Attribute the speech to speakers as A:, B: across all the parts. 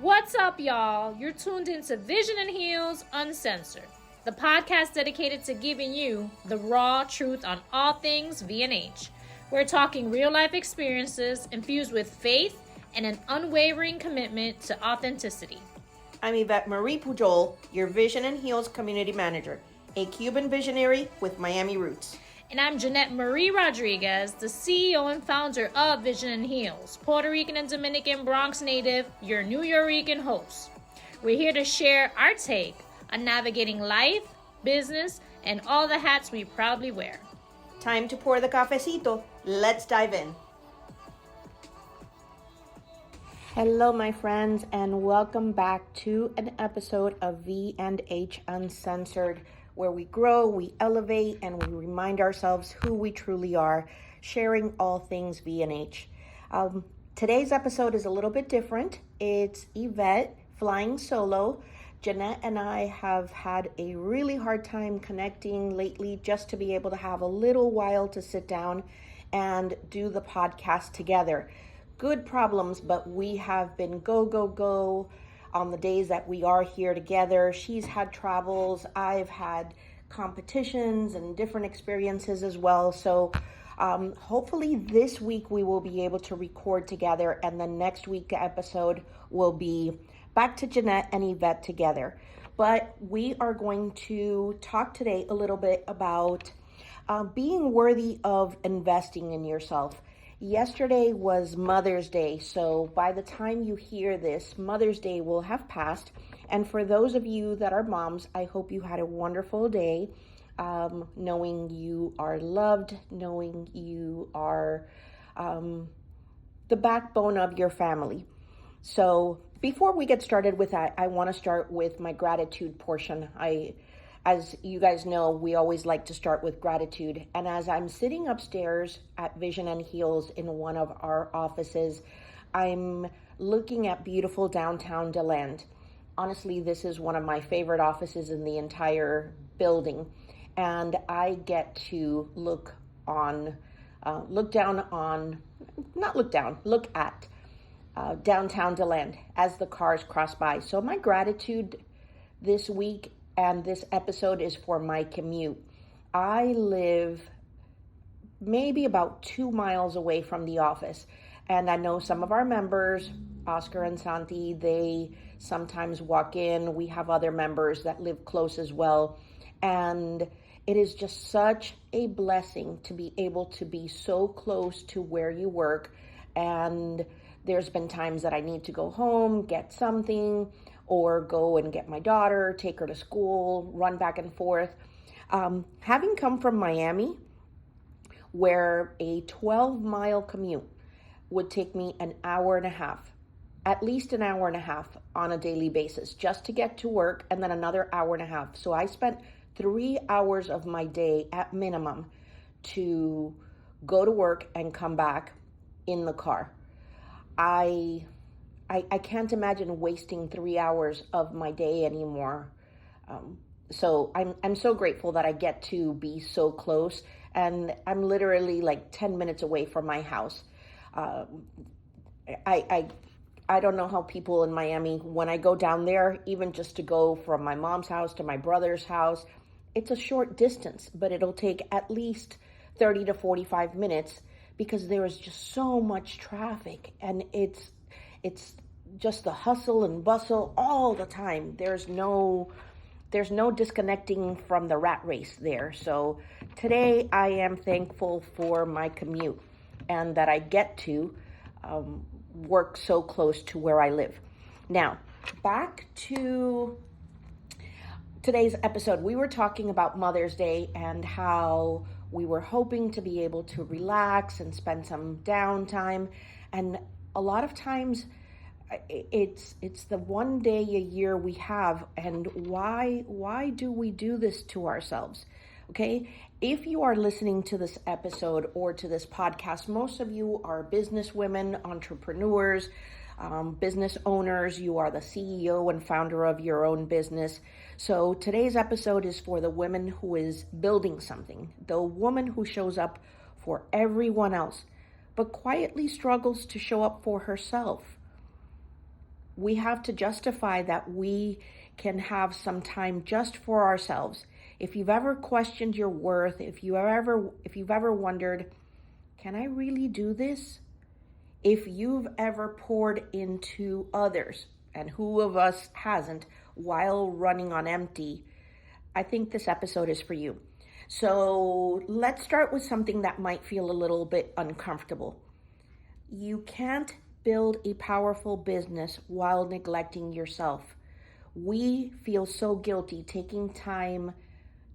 A: What's up, y'all? You're tuned into Vision and Heels Uncensored, the podcast dedicated to giving you the raw truth on all things V&H. We're talking real-life experiences infused with faith and an unwavering commitment to authenticity.
B: I'm Ivette Pujol, your Vision and Heels Community Manager, a Cuban visionary with Miami roots.
A: And I'm Jeanette Marie Rodriguez, the CEO and founder of Vision and Heels, Puerto Rican and Dominican Bronx native, your New Yorican host. We're here to share our take on navigating life, business, and all the hats we proudly wear.
B: Time to pour the cafecito. Let's dive in. Hello, my friends, and welcome back to an episode of V&H Uncensored, where we grow, we elevate, and we remind ourselves who we truly are, sharing all things V&H. Today's episode is a little bit different. It's Ivette flying solo. Jeanette and I have had a really hard time connecting lately just to be able to have a little while to sit down and do the podcast together. Good problems, but we have been go on the days that we are here together. She's had travels. I've had competitions and different experiences as well. So hopefully this week we will be able to record together, and the next week episode will be back to Jeanette and Ivette together. But we are going to talk today a little bit about being worthy of investing in yourself. Yesterday was Mother's Day, so by the time you hear this, Mother's Day will have passed. And for those of you that are moms, I hope you had a wonderful day, knowing you are loved, knowing you are the backbone of your family. So before we get started with that, I want to start with my gratitude portion. As you guys know, we always like to start with gratitude. And as I'm sitting upstairs at Vision and Heels in one of our offices, I'm looking at beautiful Downtown DeLand. Honestly, this is one of my favorite offices in the entire building. And I get to look at Downtown DeLand as the cars cross by. So my gratitude this week and this episode is for my commute. I live maybe about 2 miles away from the office. And I know some of our members, Oscar and Santi, they sometimes walk in. We have other members that live close as well. And it is just such a blessing to be able to be so close to where you work. And there's been times that I need to go home, get something, or go and get my daughter, take her to school, run back and forth. Having come from Miami, where a 12-mile commute would take me an hour and a half, at least an hour and a half on a daily basis, just to get to work, and then another hour and a half. So I spent 3 hours of my day at minimum to go to work and come back in the car. I can't imagine wasting 3 hours of my day anymore. So I'm so grateful that I get to be so close, and I'm literally like 10 minutes away from my house. I don't know how people in Miami, when I go down there, even just to go from my mom's house to my brother's house, it's a short distance, but it'll take at least 30 to 45 minutes because there is just so much traffic, and it's just the hustle and bustle all the time. There's no disconnecting from the rat race there. So today I am thankful for my commute and that I get to work so close to where I live. Now, back to today's episode. We were talking about Mother's Day and how we were hoping to be able to relax and spend some downtime. And a lot of times it's the one day a year we have, and why do we do this to ourselves? Okay, if you are listening to this episode or to this podcast, most of you are businesswomen, entrepreneurs, business owners. You are the CEO and founder of your own business. So today's episode is for the woman who is building something, the woman who shows up for everyone else, but quietly struggles to show up for herself. we have to justify that we can have some time just for ourselves. If you've ever questioned your worth, if you've ever wondered, can I really do this? If you've ever poured into others, and who of us hasn't, while running on empty, I think this episode is for you. So let's start with something that might feel a little bit uncomfortable. You can't build a powerful business while neglecting yourself. We feel so guilty taking time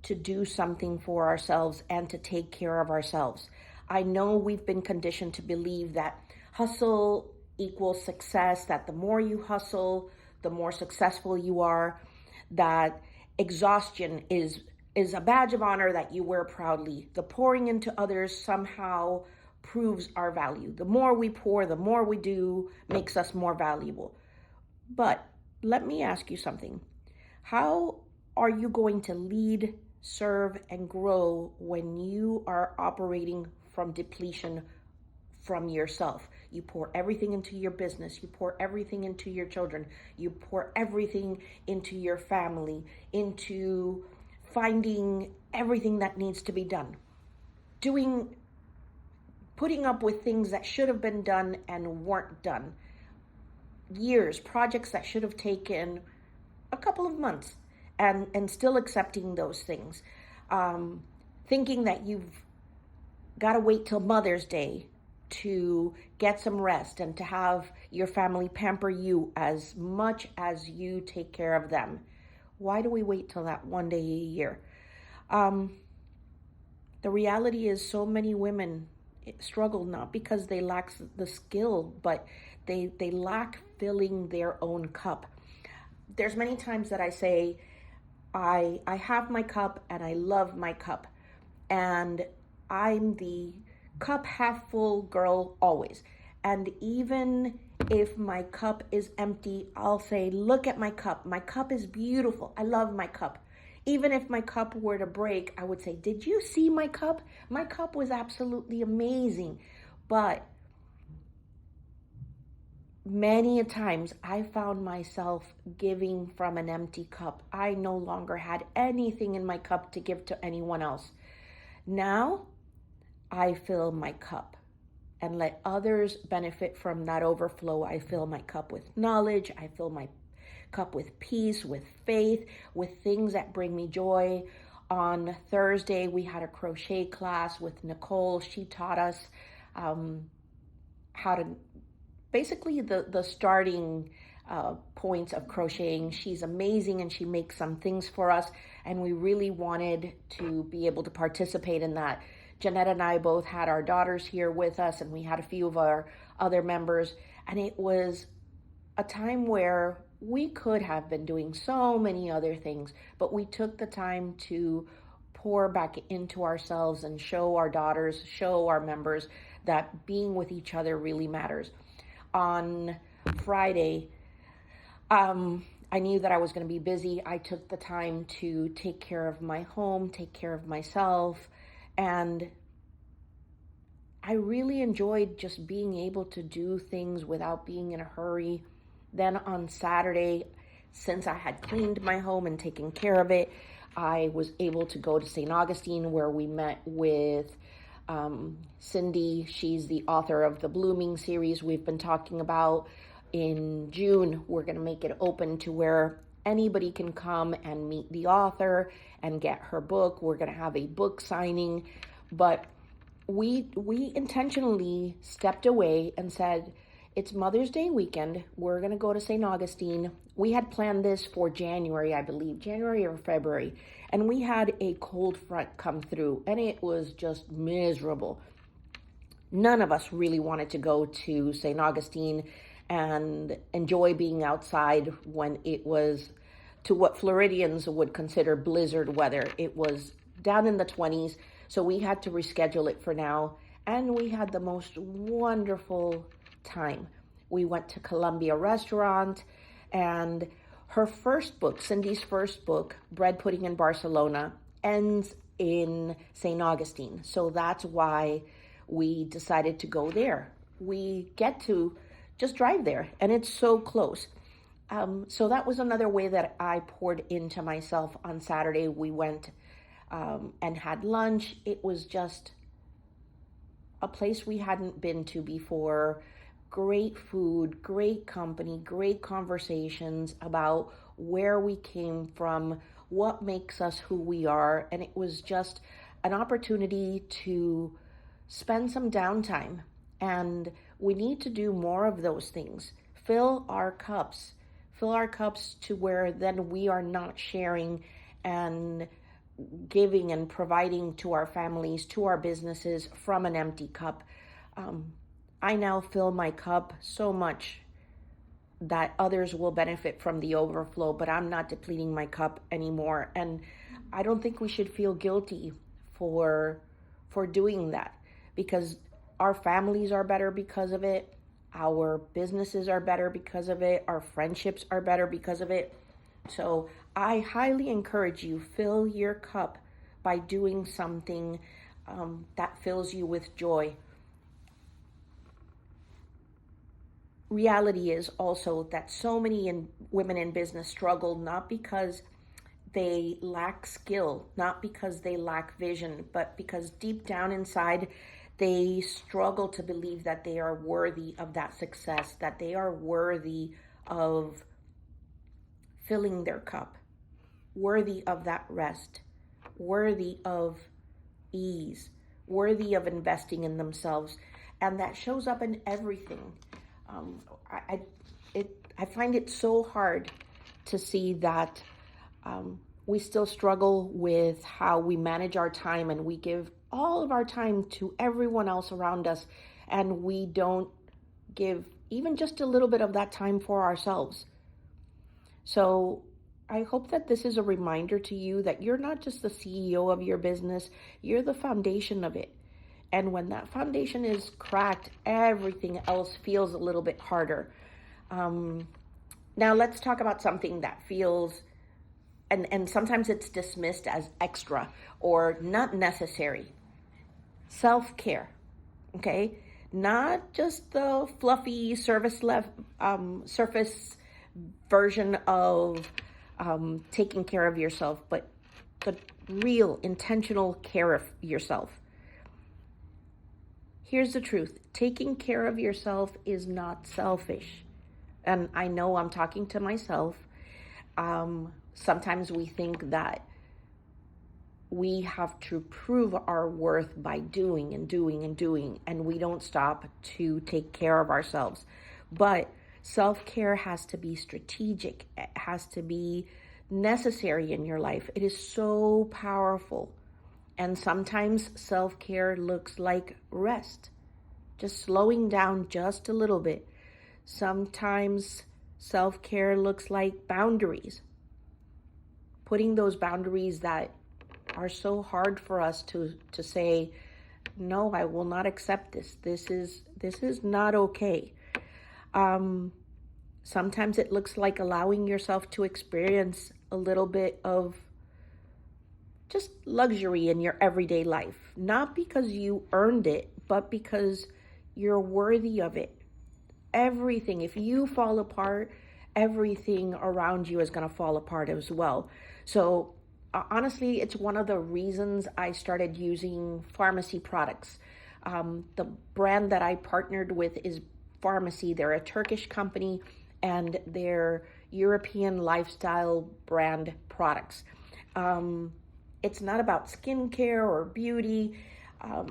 B: to do something for ourselves and to take care of ourselves. I know we've been conditioned to believe that hustle equals success, that the more you hustle, the more successful you are, that exhaustion is a badge of honor that you wear proudly. The pouring into others somehow proves our value. The more we pour, the more we do, makes us more valuable. But let me ask you something. How are you going to lead, serve, and grow when you are operating from depletion from yourself? You pour everything into your business, you pour everything into your children, you pour everything into your family, into finding everything that needs to be done, putting up with things that should have been done and weren't done, projects that should have taken a couple of months, and still accepting those things, thinking that you've got to wait till Mother's Day to get some rest and to have your family pamper you as much as you take care of them. Why do we wait till that one day a year? The reality is so many women struggle not because they lack the skill, but they lack filling their own cup. There's many times that I say, I have my cup and I love my cup. And I'm the cup half full girl always. And even if my cup is empty, I'll say, look at my cup. My cup is beautiful. I love my cup. Even if my cup were to break, I would say, did you see my cup? My cup was absolutely amazing. But many a times I found myself giving from an empty cup. I no longer had anything in my cup to give to anyone else. Now I fill my cup and let others benefit from that overflow. I fill my cup with knowledge. I fill my cup with peace, with faith, with things that bring me joy. On Thursday, we had a crochet class with Nicole. She taught us how to basically the starting points of crocheting. She's amazing and she makes some things for us, and we really wanted to be able to participate in that. Jeanette and I both had our daughters here with us, and we had a few of our other members, and it was a time where we could have been doing so many other things, but we took the time to pour back into ourselves and show our daughters, show our members that being with each other really matters. On Friday, I knew that I was going to be busy. I took the time to take care of my home, take care of myself, and I really enjoyed just being able to do things without being in a hurry. Then on Saturday, since I had cleaned my home and taken care of it, I was able to go to St. Augustine, where we met with Cindy. She's the author of the Blooming series we've been talking about. In June, we're going to make it open to where anybody can come and meet the author and get her book. We're going to have a book signing, but we intentionally stepped away and said, it's Mother's Day weekend. We're going to go to St. Augustine. We had planned this for January, I believe, January or February, and we had a cold front come through, and it was just miserable. None of us really wanted to go to St. Augustine and enjoy being outside when it was to what Floridians would consider blizzard weather. It was down in the 20s, so we had to reschedule it for now, and we had the most wonderful time. We went to Columbia Restaurant, and her first book, Cindy's first book, Bread Pudding in Barcelona, ends in St. Augustine. So that's why we decided to go there. We get to just drive there, and it's so close. So that was another way that I poured into myself on Saturday. We went and had lunch. It was just a place we hadn't been to before. Great food, great company, great conversations about where we came from, what makes us who we are. And it was just an opportunity to spend some downtime. And we need to do more of those things. Fill our cups. Fill our cups to where then we are not sharing and giving and providing to our families, to our businesses from an empty cup. I now fill my cup so much that others will benefit from the overflow, but I'm not depleting my cup anymore. And I don't think we should feel guilty for doing that, because our families are better because of it. Our businesses are better because of it. Our friendships are better because of it. So I highly encourage you, fill your cup by doing something that fills you with joy. Reality is also that so many women in business struggle not because they lack skill, not because they lack vision, but because deep down inside they struggle to believe that they are worthy of that success, that they are worthy of filling their cup, worthy of that rest, worthy of ease, worthy of investing in themselves. And that shows up in everything. I find it so hard to see that we still struggle with how we manage our time, and we give all of our time to everyone else around us, and we don't give even just a little bit of that time for ourselves. So I hope that this is a reminder to you that you're not just the CEO of your business, you're the foundation of it. And when that foundation is cracked, everything else feels a little bit harder. Now let's talk about something that feels, and sometimes it's dismissed as extra or not necessary. Self-care, okay? Not just the fluffy surface version of taking care of yourself, but the real intentional care of yourself. Here's the truth. Taking care of yourself is not selfish. And I know I'm talking to myself. Sometimes we think that we have to prove our worth by doing and doing and doing, and we don't stop to take care of ourselves. But self-care has to be strategic. It has to be necessary in your life. It is so powerful. And sometimes self-care looks like rest, just slowing down just a little bit. Sometimes self-care looks like boundaries, putting those boundaries that are so hard for us to say, no, I will not accept this. This is not okay. Sometimes it looks like allowing yourself to experience a little bit of just luxury in your everyday life, not because you earned it, but because you're worthy of it. Everything, if you fall apart, everything around you is going to fall apart as well. So honestly, it's one of the reasons I started using pharmacy products. The brand that I partnered with is Pharmacy. They're a Turkish company, and they're European lifestyle brand products. It's not about skincare or beauty.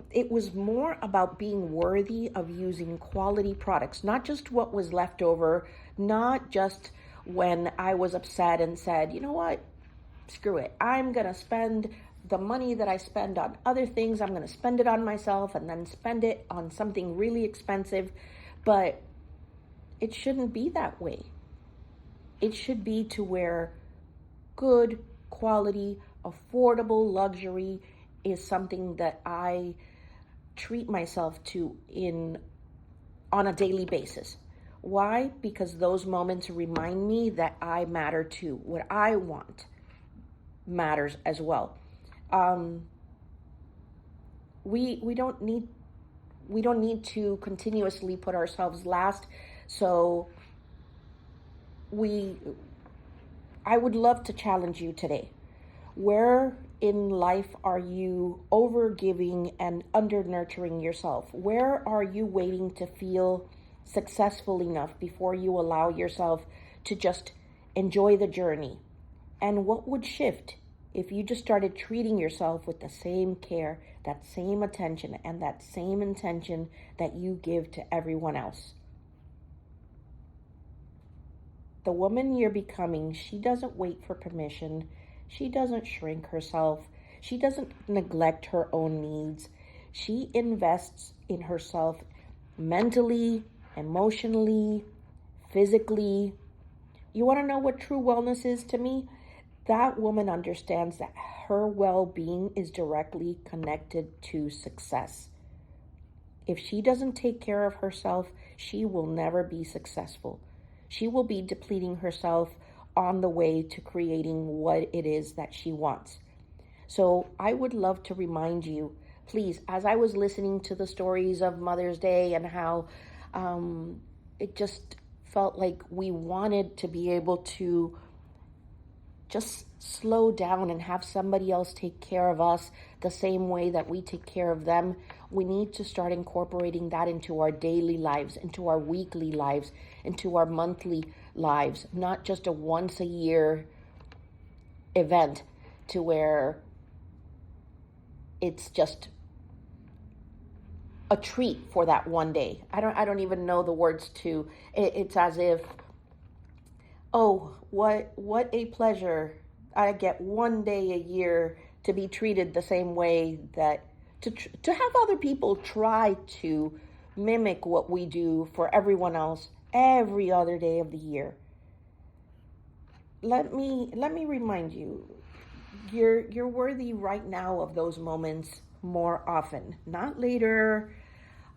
B: It was more about being worthy of using quality products, not just what was left over, not just when I was upset and said, you know what, screw it. I'm going to spend the money that I spend on other things. I'm going to spend it on myself and then spend it on something really expensive. But it shouldn't be that way. It should be to where good quality, affordable luxury is something that I treat myself to on a daily basis. Why? Because those moments remind me that I matter too. What I want matters as well. We don't need to continuously put ourselves last. So I would love to challenge you today. Where in life are you over giving and under nurturing yourself? Where are you waiting to feel successful enough before you allow yourself to just enjoy the journey? And what would shift if you just started treating yourself with the same care, that same attention, and that same intention that you give to everyone else? The woman you're becoming, she doesn't wait for permission. She doesn't shrink herself. She doesn't neglect her own needs. She invests in herself mentally, emotionally, physically. You want to know what true wellness is to me? That woman understands that her well-being is directly connected to success. If she doesn't take care of herself, she will never be successful. She will be depleting herself on the way to creating what it is that she wants. So I would love to remind you, please, as I was listening to the stories of Mother's Day and how it just felt like we wanted to be able to just slow down and have somebody else take care of us the same way that we take care of them. We need to start incorporating that into our daily lives, into our weekly lives, into our monthly lives, not just a once a year event to where it's just a treat for that one day. I don't even know the words to it. It's as if, oh, what a pleasure. I get one day a year to be treated the same way, that to have other people try to mimic what we do for everyone else every other day of the year. Let me remind you, you're worthy right now of those moments more often, not later,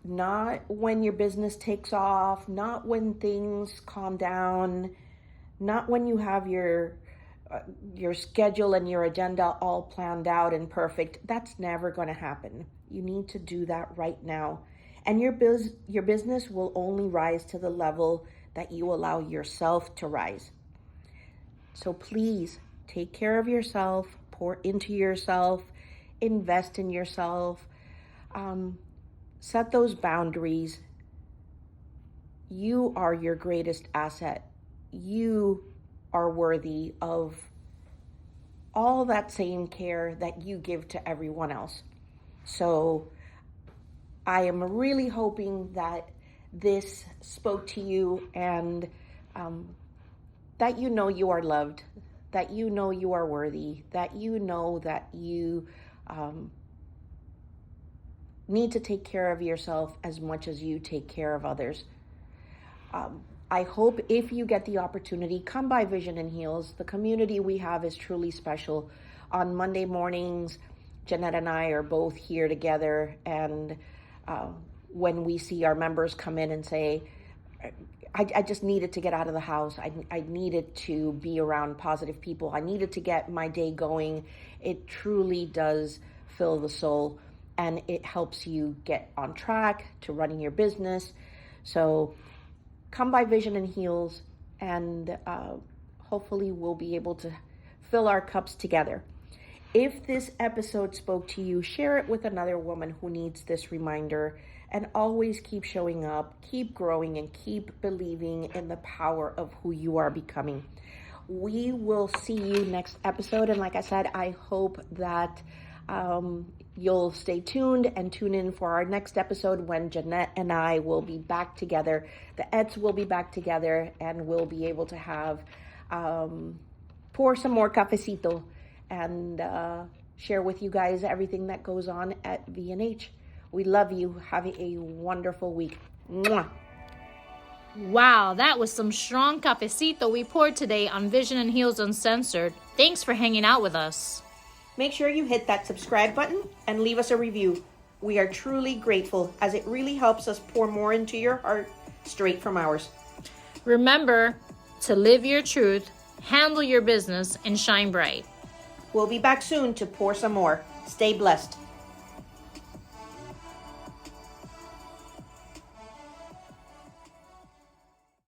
B: not when your business takes off, not when things calm down, not when you have your schedule and your agenda all planned out and perfect. That's never going to happen. You need to do that right now. And your business will only rise to the level that you allow yourself to rise. So please take care of yourself, pour into yourself, invest in yourself, set those boundaries. You are your greatest asset. You are worthy of all that same care that you give to everyone else. So I am really hoping that this spoke to you, and that you know you are loved, that you know you are worthy, that you know that you need to take care of yourself as much as you take care of others. I hope if you get the opportunity, come by Vision and Heals. The community we have is truly special. On Monday mornings, Jeanette and I are both here together, and when we see our members come in and say, I just needed to get out of the house. I needed to be around positive people. I needed to get my day going. It truly does fill the soul, and it helps you get on track to running your business. So come by Vision and Heals, and hopefully we'll be able to fill our cups together. If this episode spoke to you, share it with another woman who needs this reminder, and always keep showing up, keep growing, and keep believing in the power of who you are becoming. We will see you next episode, and like I said, I hope that you'll stay tuned and tune in for our next episode when Jeanette and I will be back together. The Eds will be back together, and we'll be able to have pour some more cafecito and share with you guys everything that goes on at V&H. We love you. Have a wonderful week. Mwah.
A: Wow, that was some strong cafecito we poured today on Vision and Heals Uncensored. Thanks for hanging out with us.
B: Make sure you hit that subscribe button and leave us a review. We are truly grateful, as it really helps us pour more into your heart straight from ours.
A: Remember to live your truth, handle your business, and shine bright.
B: We'll be back soon to pour some more. Stay blessed.